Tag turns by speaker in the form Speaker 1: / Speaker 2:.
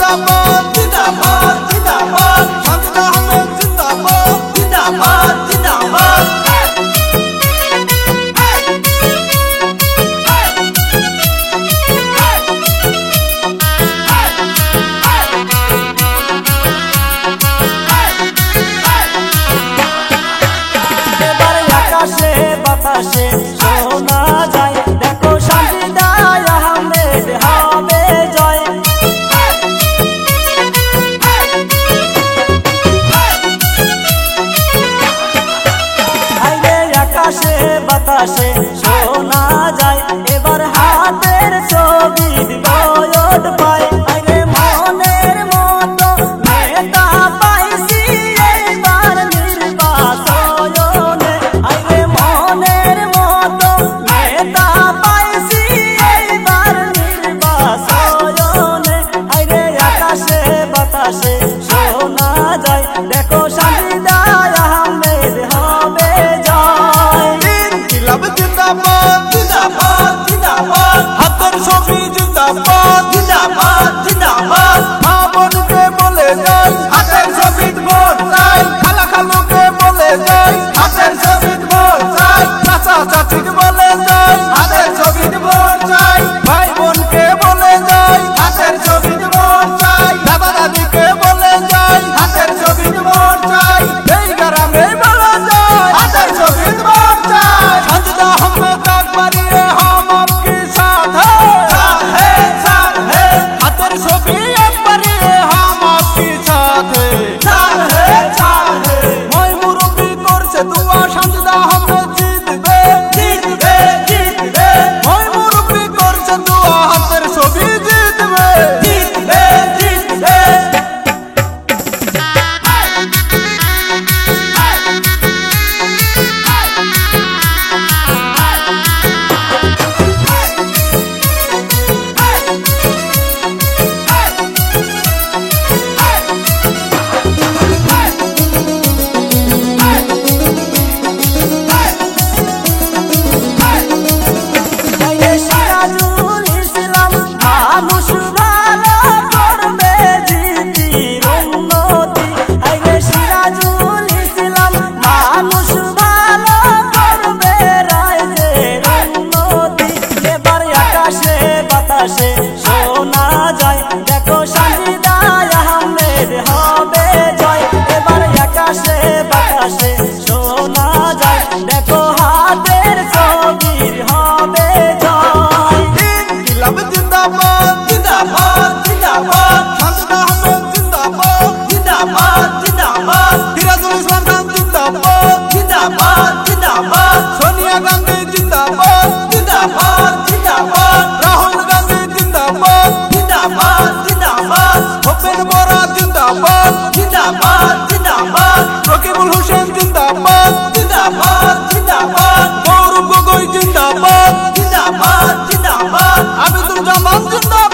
Speaker 1: जिंदाबाद जिंदाबाद जिंदाबाद साजिदा अहमद जिंदाबाद जिंदाबाद जिंदाबाद
Speaker 2: বাতাসে শোনা যায় দেখো সাজিদা আহমেদ হবে জয়। আইরে আকাশে বাতাসে শোনা যায় এবার হাতের ছবি বয়ড পায়। আইরে মনের মতো নেতা পাইছি এইবার নির্বাচনে। আইরে মনের মতো নেতা পাইছি এইবার নির্বাচনে। আইরে আকাশে বাতাসে শোনা যায় দেখো সাজিদা আহমেদ হবে জয়।
Speaker 1: ইনকিলাব জিন্দাবাদ জিন্দাবাদ জিন্দাবাদ হাতের ছবি জিন্দাবাদ জিন্দাবাদ জিন্দাবাদ মা বোনকে বলে যাই হাতের ছবি ভোট চাই খালা খালুকে বলে যাই হাতের ছবি ভোট চাই চাচা চাচিকে বলে যাই হাতের ছবি ভোট চাই ভাই বোনকে বলে যাই হাতের ছবি ভোট চাই দাদা দাদিকে বলে যাই হাতের ছবি ভোট চাই এই গ্রামে বলে যাই হাতের ছবি ভোট চাই সাজিদা अहमद अकबरी हम आपके साथ है हाथेर छवि अकबरी हम आपके साथ है মই মুরব্বি করছে দুয়া সাজিদা अहमद জিতবে জিতবে জিতবে মই মুরব্বি করছে দুয়া হাতের ছবি জিতবে জিতবে জিতবে
Speaker 2: সিরাজুল ইসলাম মানুষ ভালো করবে জিতির উন্নতি। আইরে সিরাজুল ইসলাম মানুষ ভালো করবে রাজ্যের উন্নতি। এবার আকাশে বাতাসে শোনা যায় দেখো সাজিদা আহমেদ হবে জয়। এবার আকাশে বাতাসে শোনা যায় দেখো হাতের ছবির হবে জয়।
Speaker 1: ইনকিলাব জিন্দাবাদ জিন্দাবাদ জিন্দাবাদ সাজিদা अहमद जिंदाबाद जिंदाबाद जिंदाबाद সিরাজুল ইসলাম খান জিন্দাবাদ জিন্দাবাদ জিন্দাবাদ সোনিয়া গান্ধী জিন্দাবাদ জিন্দাবাদ জিন্দাবাদ রাহুল গান্ধী জিন্দাবাদ জিন্দাবাদ জিন্দাবাদ ভূপেন বরা জিন্দাবাদ জিন্দাবাদ জিন্দাবাদ রকিবুল হোসেন জিন্দাবাদ জিন্দাবাদ জিন্দাবাদ গৌরব গগৈ জিন্দাবাদ জিন্দাবাদ জিন্দাবাদ আমিদুল জামান জিন্দাবাদ।